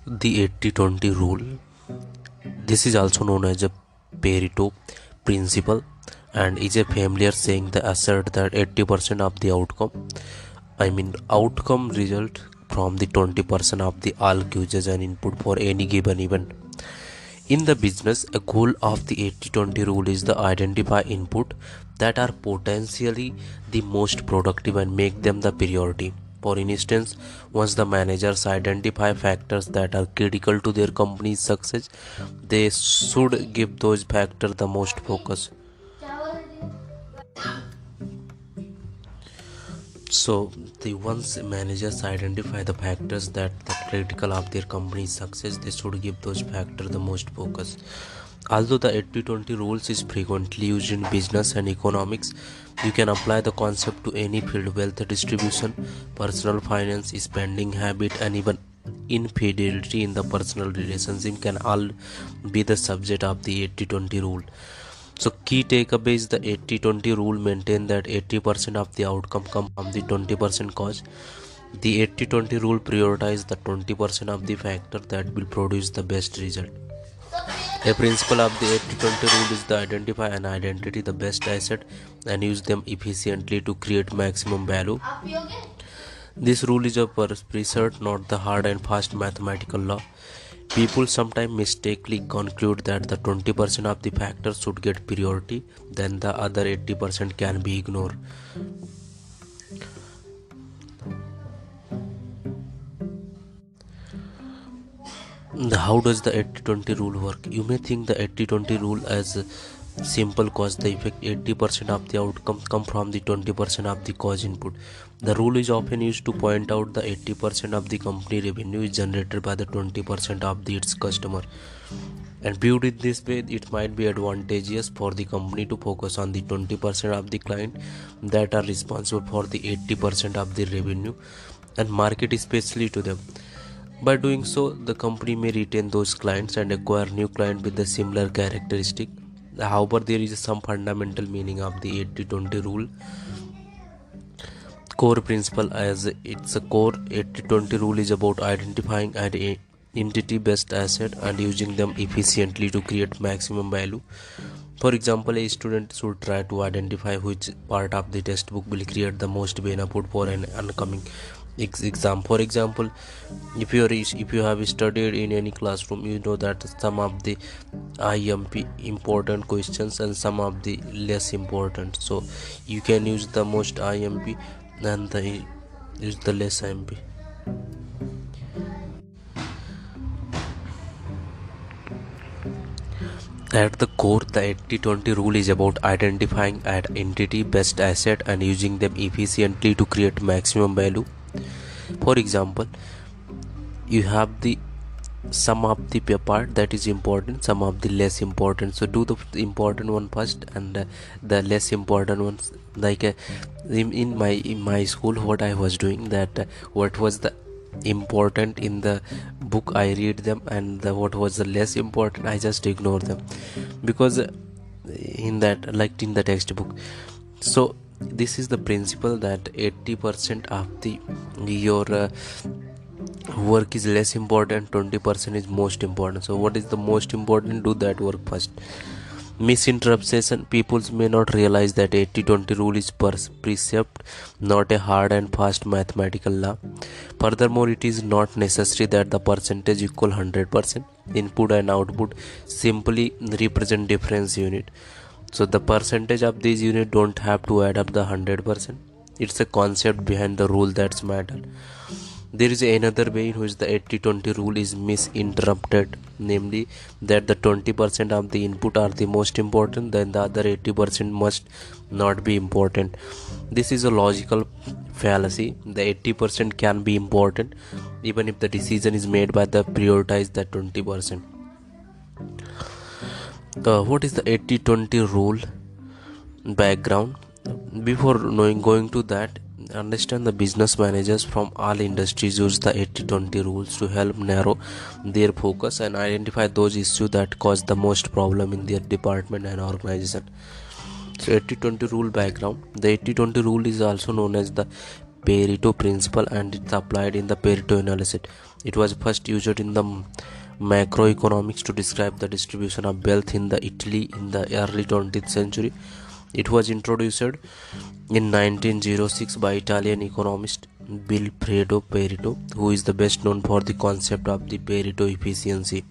The 80-20 rule, this is also known as a Pareto principle, and is a familiar saying that assert that 80% of the outcome result from the 20% of the all uses and input for any given event. In the business, a goal of the 80-20 rule is to identify input that are potentially the most productive and make them the priority. For instance, once the managers identify factors that are critical to their company's success, they should give those factors the most focus. So, the once managers identify the factors that are critical of their company's success, they should give those factors the most focus. Although the 80-20 rules is frequently used in business and economics, you can apply the concept to any field: wealth distribution, personal finance, spending habit, and even infidelity in the personal relationship can all be the subject of the 80-20 rule. So key takeaway is the 80-20 rule maintain that 80% of the outcome come from the 20% cause. The 80-20 rule prioritize the 20% of the factor that will produce the best result. A principle of the 80-20 rule is to identify an identity, the best asset, and use them efficiently to create maximum value. This rule is a preset, not the hard and fast mathematical law. People sometimes mistakenly conclude that the 20% of the factors should get priority, then the other 80% can be ignored. How does the 80-20 rule work? You may think the 80-20 rule as simple cause the effect. 80% of the outcome come from the 20% of the cause input. The rule is often used to point out the 80% of the company revenue is generated by the 20% of its customer. And viewed in this way, it might be advantageous for the company to focus on the 20% of the client that are responsible for the 80% of the revenue and market especially to them. By doing so, the company may retain those clients and acquire new clients with the similar characteristic. However, there is some fundamental meaning of the 80-20 rule. Core principle, as it's a core 80-20 rule is about identifying an entity best asset and using them efficiently to create maximum value. For example, a student should try to identify which part of the textbook will create the most benefit for an oncoming exam. For example, if you have studied in any classroom, you know that some of the IMP important questions and some of the less important. So you can use the most IMP and use the less IMP. At the core, the 80-20 rule is about identifying an entity best asset and using them efficiently to create maximum value. For example, you have the some of the part that is important, some of the less important. So do the important one first and the less important ones. Like in my school, what I was doing that what was the important in the book I read them, and what was the less important I just ignore them, because in that, like in the textbook. So this is the principle that 80% of the your work is less important, 20% is most important. So what is the most important? Do that work first. Misinterpretation: people may not realize that 80-20 rule is precept, not a hard and fast mathematical law. Furthermore, it is not necessary that the percentage equal 100%. Input and output simply represent difference unit. So the percentage of these units don't have to add up the 100%. It's a concept behind the rule that's matter. There is another way in which the 80-20 rule is misinterpreted, namely that the 20% of the input are the most important, then the other 80% must not be important. This is a logical fallacy. The 80% can be important even if the decision is made by the prioritize the 20%. What is the 80-20 rule background? Before going to that, understand the business managers from all industries use the 80-20 rules to help narrow their focus and identify those issues that cause the most problem in their department and organization. So 80-20 rule background: the 80-20 rule is also known as the Pareto principle, and it's applied in the Pareto analysis. It was first used in the macroeconomics to describe the distribution of wealth in the Italy in the early 20th century. It was introduced in 1906 by Italian economist Vilfredo Pareto, who is the best known for the concept of the Pareto efficiency.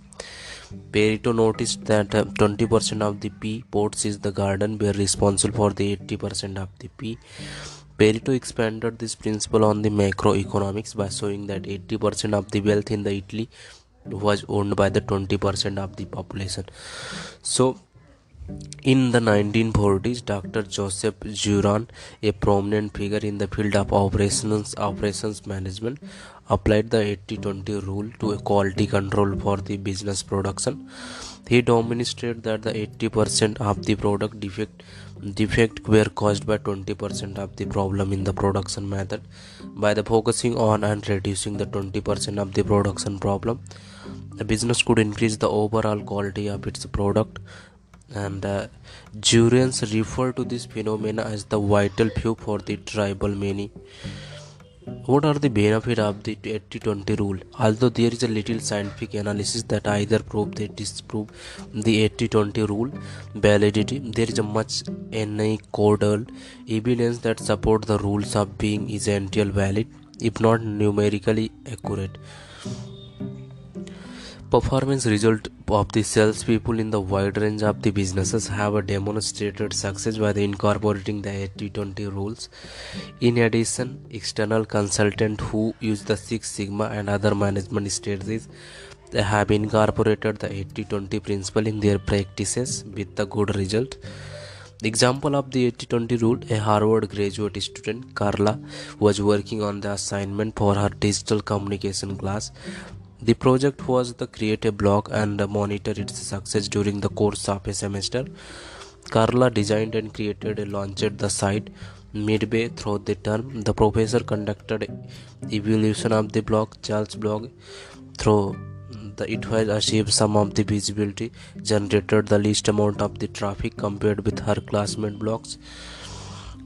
Pareto noticed that 20% of the pea pods in the garden were responsible for the 80% of the pea. Pareto expanded this principle on the macroeconomics by showing that 80% of the wealth in the Italy was owned by the 20% of the population. So in the 1940s, Dr. Joseph Juran, a prominent figure in the field of operations management, applied the 80-20 rule to a quality control for the business production. He demonstrated that the 80% of the defect were caused by 20% of the problem in the production method. By the focusing on and reducing the 20% of the production problem, the business could increase the overall quality of its product. And Jurens refer to this phenomena as the vital few for the tribal many. What are the benefits of the 80-20 rule? Although there is a little scientific analysis that either prove or disprove the 80-20 rule validity, there is a much anecdotal evidence that support the rules of being essentially valid, if not numerically accurate. Performance result of the salespeople in the wide range of the businesses have a demonstrated success by the incorporating the 80-20 rules. In addition, external consultants who use the Six Sigma and other management strategies have incorporated the 80-20 principle in their practices with the good result. Example of the 80-20 rule: a Harvard graduate student, Carla, was working on the assignment for her digital communication class. The project was to create a blog and monitor its success during the course of a semester. Carla designed and created and launched the site. Midway through the term, the professor conducted evaluation of the blog, Charles' blog. Through it has achieved some of the visibility, generated the least amount of the traffic compared with her classmate blogs.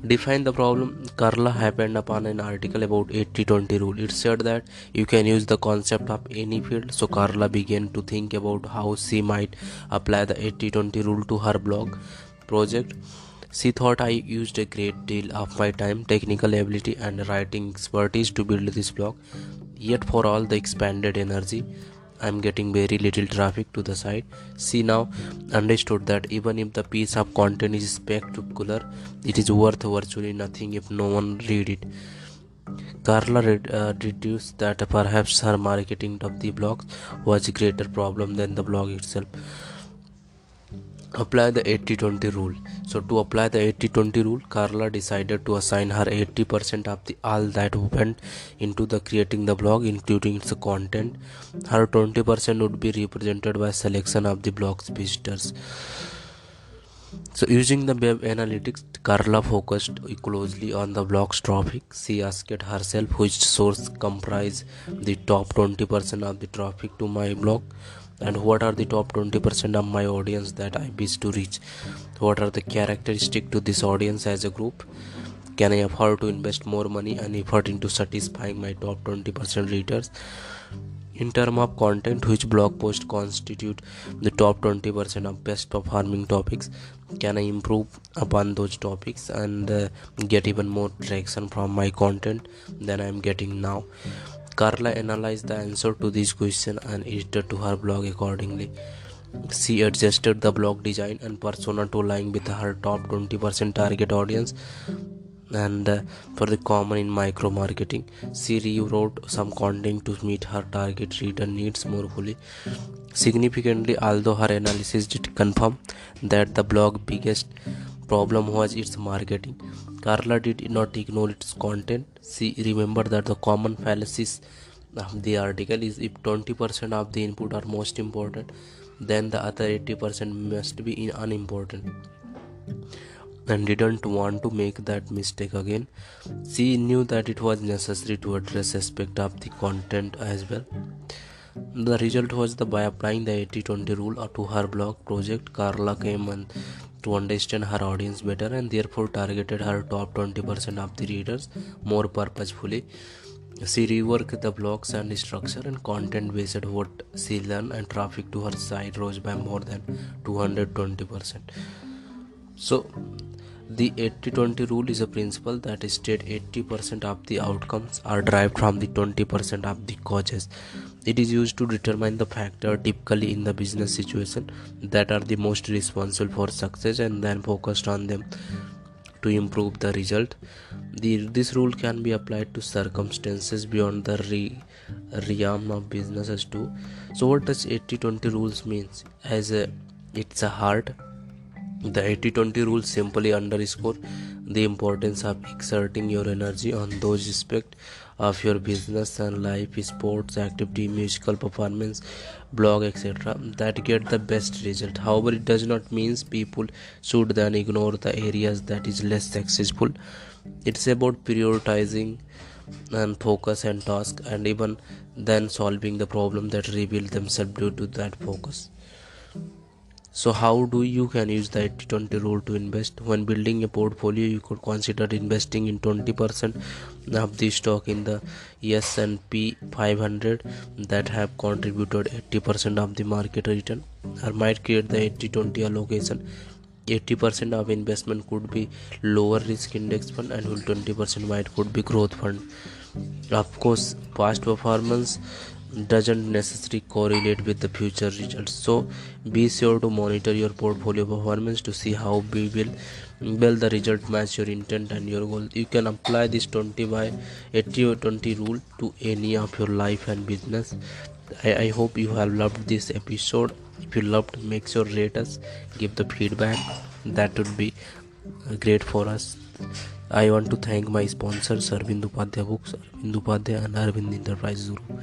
Define the problem. Carla happened upon an article about 80-20 rule. It said that you can use the concept of any field. So Carla began to think about how she might apply the 80-20 rule to her blog project. She thought, I used a great deal of my time, technical ability and writing expertise to build this blog. Yet for all the expanded energy, I'm getting very little traffic to the site. She now understood that even if the piece of content is spectacular, it is worth virtually nothing if no one read it. Carla deduced that perhaps her marketing of the blog was a greater problem than the blog itself. Apply the 80-20 rule. So to apply the 80-20 rule, Carla decided to assign her 80% of the all that went into the creating the blog, including its content. Her 20% would be represented by selection of the blog's visitors. So using the web analytics, Carla focused closely on the blog's traffic. She asked herself which source comprise the top 20% of the traffic to my blog, and what are the top 20% of my audience that I wish to reach. What are the characteristics to this audience as a group? Can I afford to invest more money and effort into satisfying my top 20% readers? In terms of content, which blog post constitute the top 20% of best performing topics? Can I improve upon those topics and get even more traction from my content than I am getting now? Carla analyzed the answer to this question and edited to her blog accordingly. She adjusted the blog design and persona to align with her top 20% target audience. And for the common in micro marketing, she rewrote some content to meet her target reader needs more fully. Significantly, although her analysis did confirm that the blog biggest problem was its marketing, Carla did not ignore its content. She remembered that the common fallacies of the article is if 20% of the input are most important, then the other 80% must be unimportant, and didn't want to make that mistake again. She knew that it was necessary to address aspect of the content as well. The result was that by applying the 80-20 rule to her blog project, Carla came to understand her audience better and therefore targeted her top 20% of the readers more purposefully. She reworked the blogs and structure and content based what she learned, and traffic to her site rose by more than 220%. So the 80-20 rule is a principle that states 80% of the outcomes are derived from the 20% of the causes. It is used to determine the factor typically in the business situation that are the most responsible for success and then focused on them to improve the result. This rule can be applied to circumstances beyond the realm of businesses too. So what does 80-20 rules means? It's a hard. The 80-20 rule simply underscore the importance of exerting your energy on those aspects of your business and life, sports, activity, musical performance, blog, etc. that get the best result. However, it does not mean people should then ignore the areas that is less successful. It's about prioritizing and focus and task, and even then solving the problem that reveal themselves due to that focus. So how do you can use the 80-20 rule to invest? When building a portfolio, you could consider investing in 20% of the stock in the S&P 500 that have contributed 80% of the market return, or might create the 80-20 allocation. 80% of investment could be lower risk index fund, and 20% might could be growth fund. Of course, past performance doesn't necessarily correlate with the future results, so be sure to monitor your portfolio performance to see how well the result match your intent and your goal. You can apply this 20 by 80 or 20 rule to any of your life and business. I hope you have loved this episode. If you loved, make sure rate us, give the feedback. That would be great for us. I want to thank my sponsors Arvind Upadhyay Books, Arvind Upadhyay and Arvind Enterprises Group.